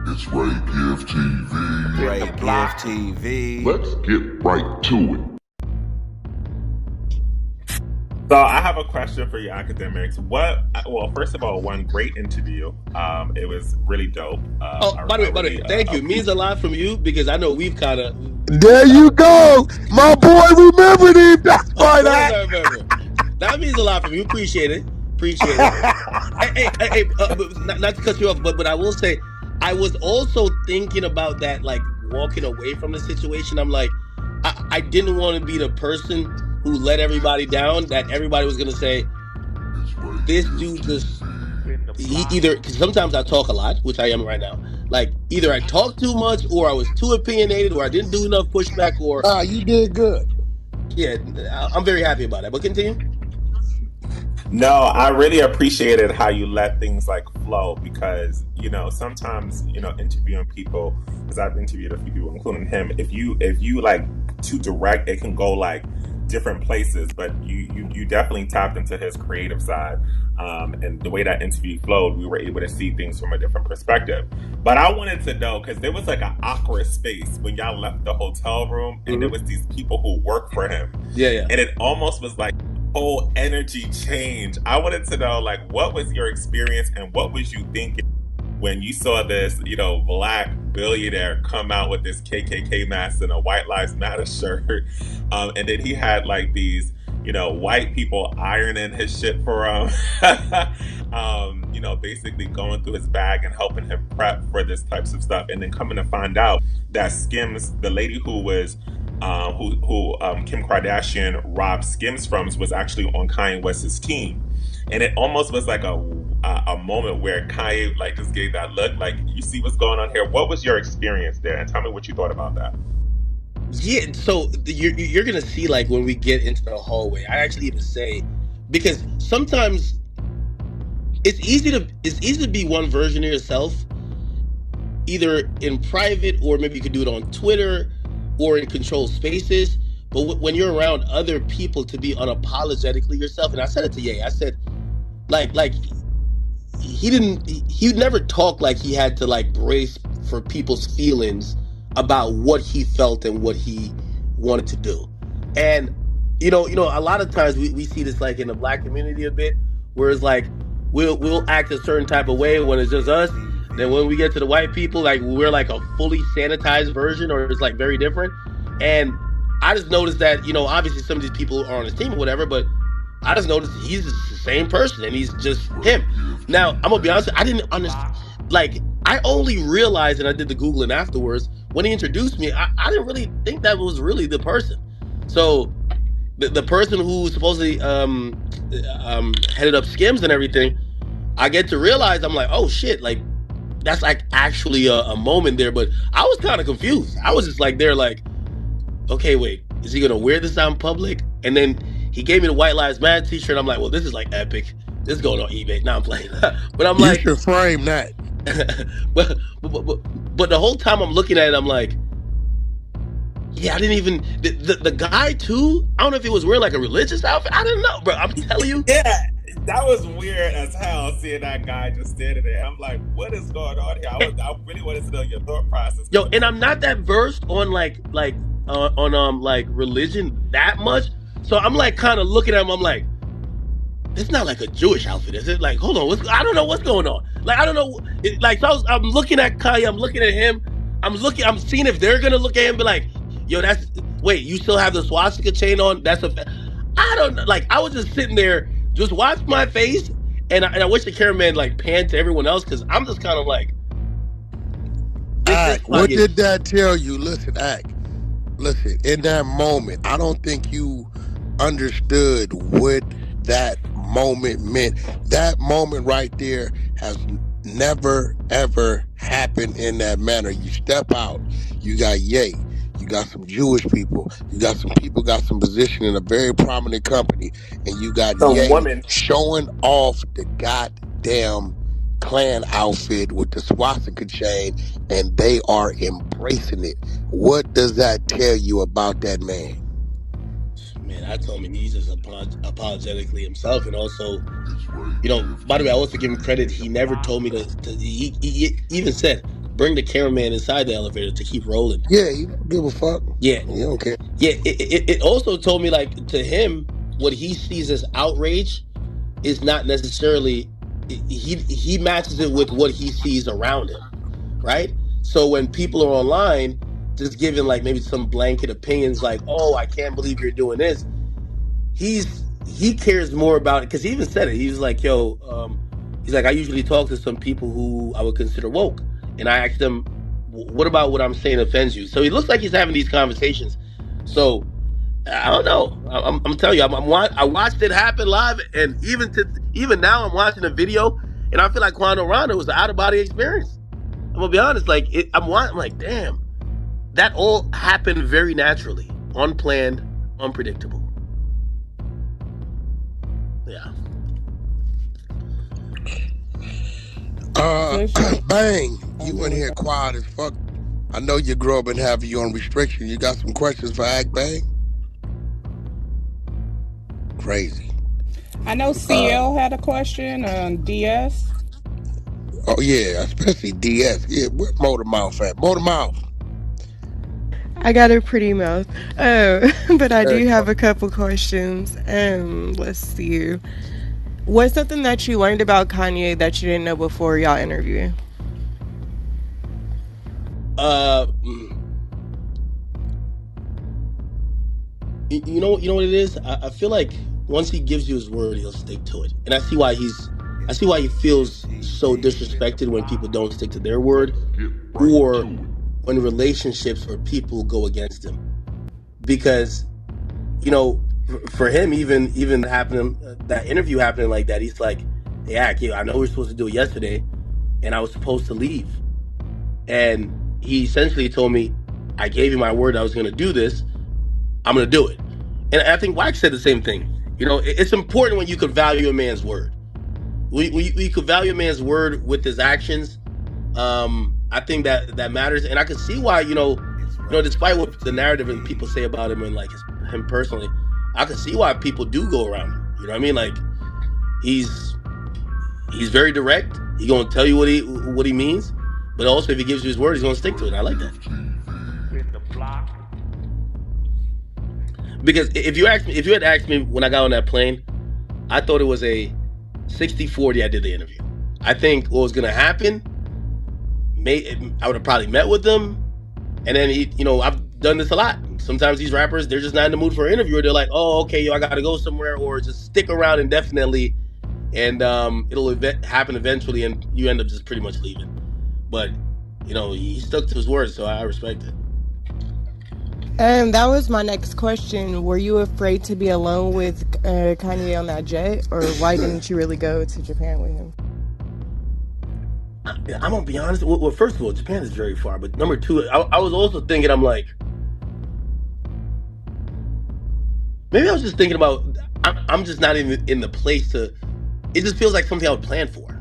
It's Ray Give TV. Ray Give TV. Let's get right to it. So I have a question for you, academics. Well, first of all, one great interview. It was really dope. By the way, thank you. It means a lot from you because I know we've kind of. There you go, my boy. Remembered him. That's why remember. That means a lot from you. Appreciate it. Hey, not to cut you off, but I will say, I was also thinking about that, like walking away from the situation. I'm like, I didn't want to be the person who let everybody down. That everybody was gonna say, this dude just either, because sometimes I talk a lot, which I am right now. Like either I talk too much, or I was too opinionated, or I didn't do enough pushback, or you did good. Yeah, I'm very happy about that. But continue. No, I really appreciated how you let things like flow because, sometimes, interviewing people, because I've interviewed a few people, including him, if you like too direct, it can go like different places, but you definitely tapped into his creative side. And the way that interview flowed, we were able to see things from a different perspective. But I wanted to know, because there was like an awkward space when y'all left the hotel room, and there was these people who work for him. Yeah. And it almost was like whole energy change. I wanted to know, like, what was your experience and what was you thinking when you saw this, black billionaire come out with this KKK mask and a White Lives Matter shirt, and then he had like these, white people ironing his shit for him, basically going through his bag and helping him prep for this types of stuff, and then coming to find out that Skims, the lady who was who Kim Kardashian robbed Skims from, was actually on Kanye West's team. And it almost was like a moment where Kanye like just gave that look, like, you see what's going on here. What was your experience there? And tell me what you thought about that. Yeah, so you're gonna see, like, when we get into the hallway, I actually even say, because sometimes it's easy to be one version of yourself, either in private, or maybe you could do it on Twitter or in controlled spaces. But when you're around other people, to be unapologetically yourself. And I said it to Ye. I said, like he never talked like he had to like brace for people's feelings about what he felt and what he wanted to do. And a lot of times we see this like in the black community a bit, where it's like we'll act a certain type of way when it's just us. Then when we get to the white people, like, we're like a fully sanitized version, or it's like very different. And I just noticed that, obviously some of these people are on his team or whatever, but I just noticed he's the same person and he's just him. Now, I'm gonna be honest, I didn't understand. Like, I only realized, and I did the Googling afterwards, when he introduced me, I didn't really think that was really the person. So the person who supposedly headed up Skims and everything, I get to realize, I'm like, oh shit, like, that's like actually a moment there. But I was kind of confused. I was just like, there, like, okay, wait, is he gonna wear this out in public? And then he gave me the White Lives Matter t-shirt. I'm like, well, this is like epic. This is going on eBay. Now I'm playing. But I'm like, you should frame that. but the whole time I'm looking at it, I'm like, yeah, I didn't even the guy too. I don't know if he was wearing like a religious outfit. I don't know, bro. I'm telling you. Yeah. That was weird as hell, seeing that guy just standing there. I'm like, what is going on here? I really wanted to know your thought process. Yo, and I'm not that versed on like religion that much. So I'm like kind of looking at him, I'm like, it's not like a Jewish outfit, is it? Like, hold on, I don't know what's going on. Like, I don't know. I'm looking at Kanye, I'm looking at him, I'm seeing if they're gonna look at him and be like, yo, wait, you still have the swastika chain on? I don't know. Like, I was just sitting there, just watch my face, and I wish the cameraman like panned to everyone else, because I'm just kind of like, what did that tell you? Listen, in that moment, I don't think you understood what that moment meant. That moment right there has never ever happened in that manner. You step out, you got Ye, you got some Jewish people, you got some people got some position in a very prominent company, and you got Ye showing off the goddamn Klan outfit with the swastika chain, and they are embracing it. What does that tell you about that man? Man, I told him he's just apologetically himself, and also, by the way, I also give him credit. He never told me he even said, bring the cameraman inside the elevator to keep rolling. Yeah, he don't give a fuck. Yeah. He don't care. Yeah, it also told me, like, to him, what he sees as outrage is not necessarily, he matches it with what he sees around him, right? So when people are online just giving, like, maybe some blanket opinions, like, oh, I can't believe you're doing this, he cares more about it, because he even said it. He was like, yo, he's like, I usually talk to some people who I would consider woke, and I ask them, what about what I'm saying offends you? So he looks like he's having these conversations. So I don't know. I'm telling you, I watched it happen live, and even now I'm watching the video, and I feel like Quando Rondo was an out of body experience. I'm gonna be honest. Like, I'm like, damn, that all happened very naturally, unplanned, unpredictable. Yeah. Bang, you in here quiet as fuck. I know you grew up and have you on restriction. You got some questions for Act Bang? Crazy. I know CL had a question on DS. Oh yeah, especially DS. Yeah, where Motor Mouth at? Motor Mouth. I got a pretty mouth. But I do have a couple questions. Let's see. What's something that you learned about Kanye that you didn't know before y'all interview? You know what it is? I feel like once he gives you his word, he'll stick to it. And I see why he feels so disrespected when people don't stick to their word, or when relationships or people go against him. Because, you know, for him, even happening, that interview happening like that, he's like, hey, I know we were supposed to do it yesterday, and I was supposed to leave. And he essentially told me, I gave you my word I was going to do this. I'm going to do it. And I think Wack said the same thing. You know, it's important when you could value a man's word. We could value a man's word with his actions. I think that matters. And I can see why, you know, despite what the narrative and people say about him and like him personally, I can see why people do go around him. You know what I mean? Like, he's very direct. He's going to tell you what he means. But also, if he gives you his word, he's going to stick to it. I like that. Because if you had asked me when I got on that plane, I thought it was a 60-40 I did the interview. I think what was going to happen, I would have probably met with them. And then I've done this a lot. Sometimes these rappers, they're just not in the mood for an interview. Or they're like, oh, okay, I got to go somewhere, or just stick around indefinitely. And it'll happen eventually, and you end up just pretty much leaving. But, he stuck to his word, so I respect it. That was my next question. Were you afraid to be alone with Kanye on that jet, or why didn't you really go to Japan with him? I'm gonna be honest. Well, first of all, Japan is very far. But number two, I was also thinking, I'm like, maybe I was just thinking about, I'm just not even in the place to. It just feels like something I would plan for.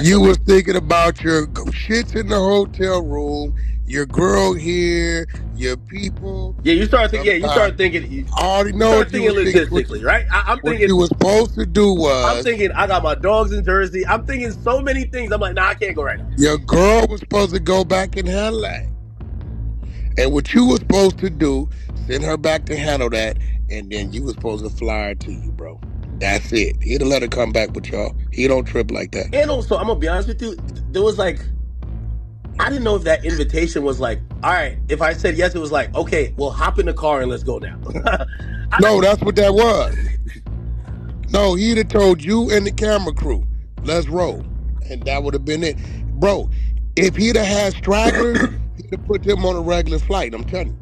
You was thinking about your shits in the hotel room, your girl here, your people. Yeah, you start thinking. I already know. Start thinking logistically, right? I'm thinking what you were supposed to do was. I'm thinking I got my dogs in Jersey. I'm thinking so many things. I'm like, nah, I can't go right now. Your girl was supposed to go back and handle that, and what you were supposed to do, send her back to handle that, and then you were supposed to fly her to you, bro. That's it. He'd let her come back with y'all. He don't trip like that. And also, I'm gonna be honest with you, there was like, I didn't know if that invitation was like, all right, if I said yes, it was like, okay, well, hop in the car and let's go now. No, that's what that was. No, he'd have told you and the camera crew, let's roll. And that would have been it. Bro, if he'd have had stragglers, he'd have put them on a regular flight. I'm telling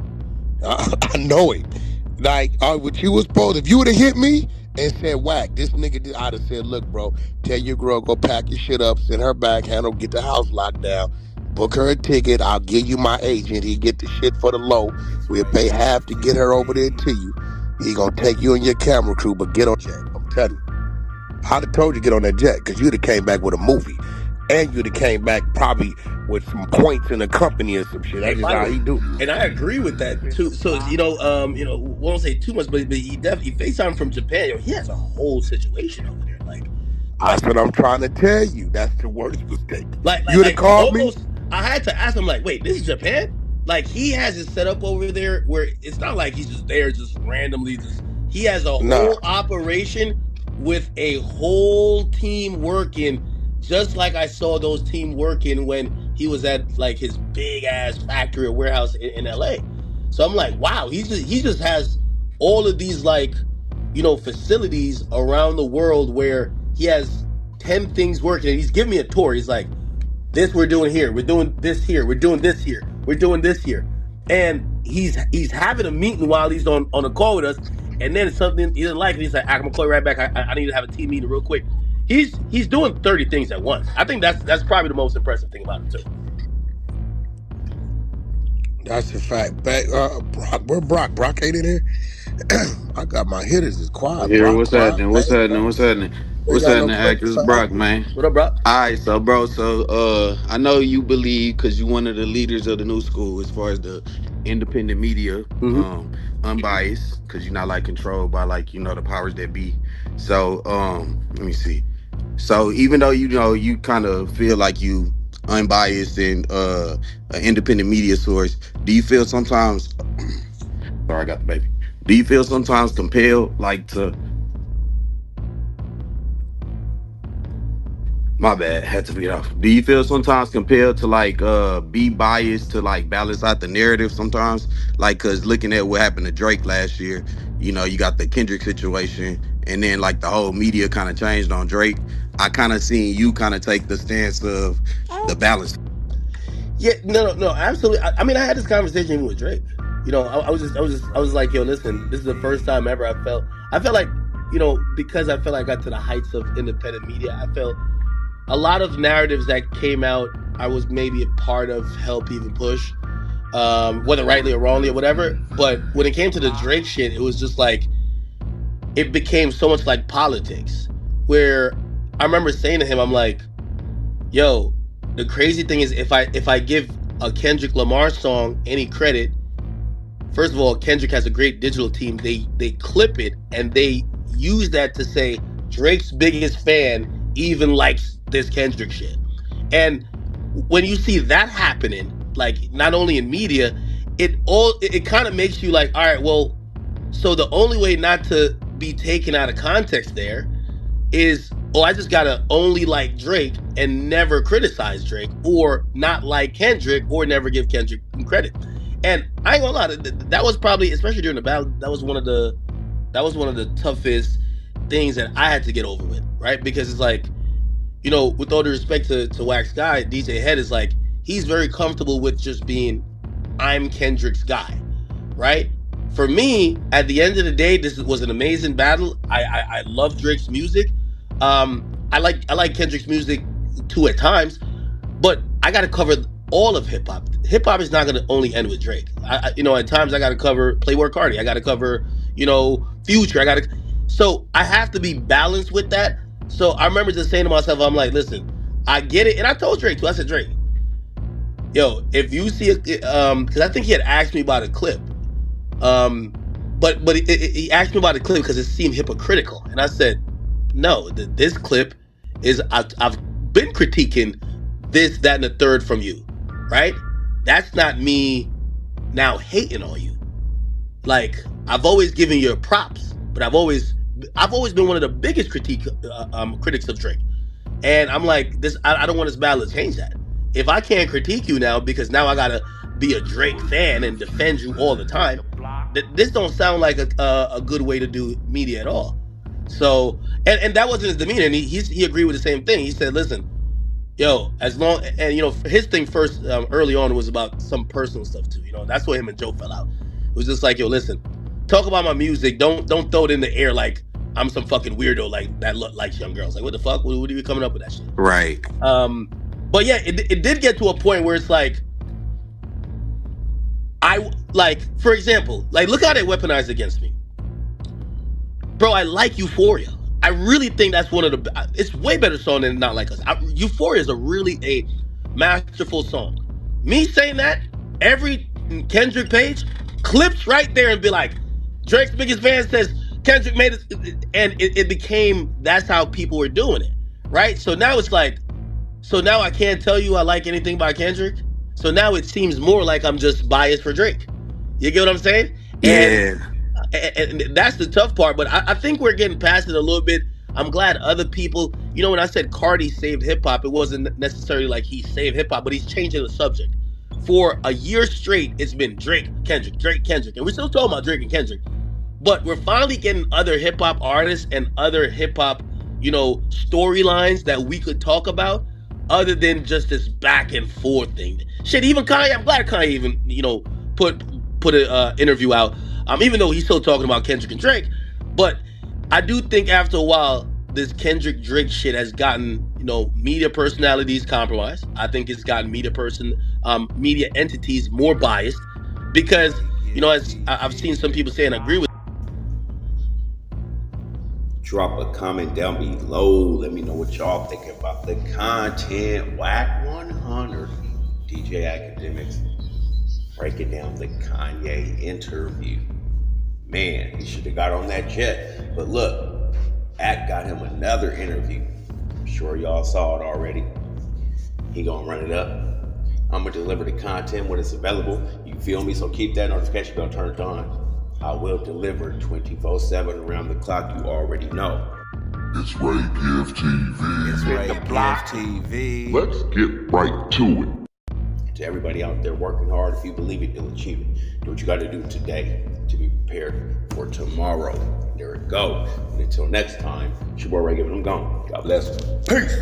you. I know it. Like, what you was supposed, if you would have hit me and said, Wack, this nigga, I'd have said, look, bro, tell your girl, go pack your shit up, send her back, get the house locked down, book her a ticket, I'll give you my agent, he get the shit for the low, we'll pay half to get her over there to you. He gonna take you and your camera crew, but get on jet, I'm telling you. I'd have told you get on that jet, because you'd have came back with a movie. And you'd have came back probably with some points in the company or some shit. That's just how he do. And I agree with that too. So won't say too much, but he definitely FaceTime from Japan. He has a whole situation over there. That's what I'm trying to tell you. That's the worst mistake. You'd have called me. I had to ask him, like, wait, this is Japan? Like, he has it set up over there where it's not like he's just there just randomly. He has a Nah, whole operation with a whole team working, just like I saw those team working when he was at like his big ass factory or warehouse in LA. So I'm like, wow, he just has all of these like, facilities around the world where he has 10 things working, and he's giving me a tour. He's like, this we're doing here, we're doing this here, we're doing this here, we're doing this here. And he's having a meeting while he's on a call with us, and then something he doesn't like, and he's like, I'm gonna call you right back. I need to have a team meeting real quick. He's doing 30 things at once. I think that's probably the most impressive thing about him too. that's a fact. Back, Brock, where Brock? Brock ain't in here. I got my hitters is quiet. Here, Brock, what's happening? What's Babe, happening? What's happening? they What's got no happening, questions actors? for Brock, Aggie. man. What up, bro? Alright, so bro, I know you believe because you one of the leaders of the new school as far as the independent media, Mm-hmm. unbiased, because you're not like controlled by like the powers that be. So let me see. So even though you kind of feel like you unbiased and an independent media source, do you feel sometimes sorry, I got the baby. Do you feel sometimes compelled like to my bad, had to get off. Do you feel sometimes compelled to like be biased to like balance out the narrative sometimes? Like, cause looking at what happened to Drake last year, you got the Kendrick situation, and then like the whole media kind of changed on Drake. I kind of seen you kind of take the stance of the balance. Yeah, no, absolutely. I mean, I had this conversation even with Drake. I was like, yo, listen, this is the first time ever I felt like, because I felt like I got to the heights of independent media. I felt a lot of narratives that came out, I was maybe a part of, help even push, whether rightly or wrongly or whatever. But when it came to the Drake shit, it was just like, it became so much like politics, where I remember saying to him, I'm like, yo, the crazy thing is if I give a Kendrick Lamar song any credit, first of all, Kendrick has a great digital team. They clip it and they use that to say Drake's biggest fan even likes this Kendrick shit. And when you see that happening, like not only in media, it kind of makes you like, all right, well, so the only way not to be taken out of context there is, I just gotta only like Drake and never criticize Drake, or not like Kendrick, or never give Kendrick credit. And I ain't gonna lie, that was probably, especially during the battle, that was one of the toughest things that I had to get over with, right? Because it's like, with all due respect to Wack's guy, DJ Head is like, he's very comfortable with just being, I'm Kendrick's guy, right? For me, at the end of the day, this was an amazing battle. I love Drake's music. I like Kendrick's music too at times, but I got to cover all of hip hop. Hip hop is not going to only end with Drake. At times I got to cover Playboi Carti. I got to cover, Future. So I have to be balanced with that. So I remember just saying to myself, I'm like, listen, I get it. And I told Drake too. I said, Drake, yo, if you see because I think he had asked me about a clip. But he asked me about the clip because it seemed hypocritical. And I said, no, this clip is, I've been critiquing this, that, and the third from you, right? That's not me now hating on you. Like, I've always given you props, but I've always been one of the biggest critics of Drake. And I'm like, I don't want this battle to change that. If I can't critique you now because now I gotta be a Drake fan and defend you all the time, this don't sound like a good way to do media at all. So, and that wasn't his demeanor. And he agreed with the same thing. He said, listen, yo, as long, and his thing first early on was about some personal stuff too. That's where him and Joe fell out. It was just like, yo, listen, talk about my music. Don't throw it in the air like I'm some fucking weirdo like that likes young girls. Like, what the fuck? What are you coming up with that shit? Right. But yeah, it did get to a point where it's like, for example, like, look how they weaponized against me. Bro, I like Euphoria. I really think that's one of the, it's way better song than Not Like Us. Euphoria is a masterful song. Me saying that, every Kendrick page clips right there and be like, Drake's biggest fan says Kendrick made it, and it became, that's how people were doing it, right? So now it's like, So now I can't tell you I like anything by Kendrick. So now it seems more like I'm just biased for Drake. You get what I'm saying? Yeah. And that's the tough part. But I think we're getting past it a little bit. I'm glad other people, you know, when I said Cardi saved hip hop, it wasn't necessarily like he saved hip hop, but he's changing the subject. For a year straight, it's been Drake, Kendrick, Drake, Kendrick. And we're still talking about Drake and Kendrick. But we're finally getting other hip hop artists and other hip hop, you know, storylines that we could talk about other than just this back and forth thing. Shit, even Kanye, I'm glad Kanye even, you know, put an interview out. Even though he's still talking about Kendrick and Drake. But I do think after a while, this Kendrick Drake shit has gotten, you know, media personalities compromised. I think it's gotten media entities more biased because, you know, as I've seen some people say and agree with. Drop a comment down below. Let me know what y'all think about the content. Wack 100, DJ Akademiks, breaking down the Kanye interview. Man, he should have got on that jet. But look, Ak got him another interview. I'm sure y'all saw it already. He gonna run it up. I'm gonna deliver the content when it's available. You feel me? So keep that notification bell turned on. I will deliver 24/7 around the clock. You already know. It's Ray Give TV. It's Ray Give TV. Let's get right to it. To everybody out there working hard, if you believe it, you'll achieve it. Do what you got to do today to be prepared for tomorrow. There it goes. And until next time, it's your boy Ray Give. I'm gone. God bless. Peace.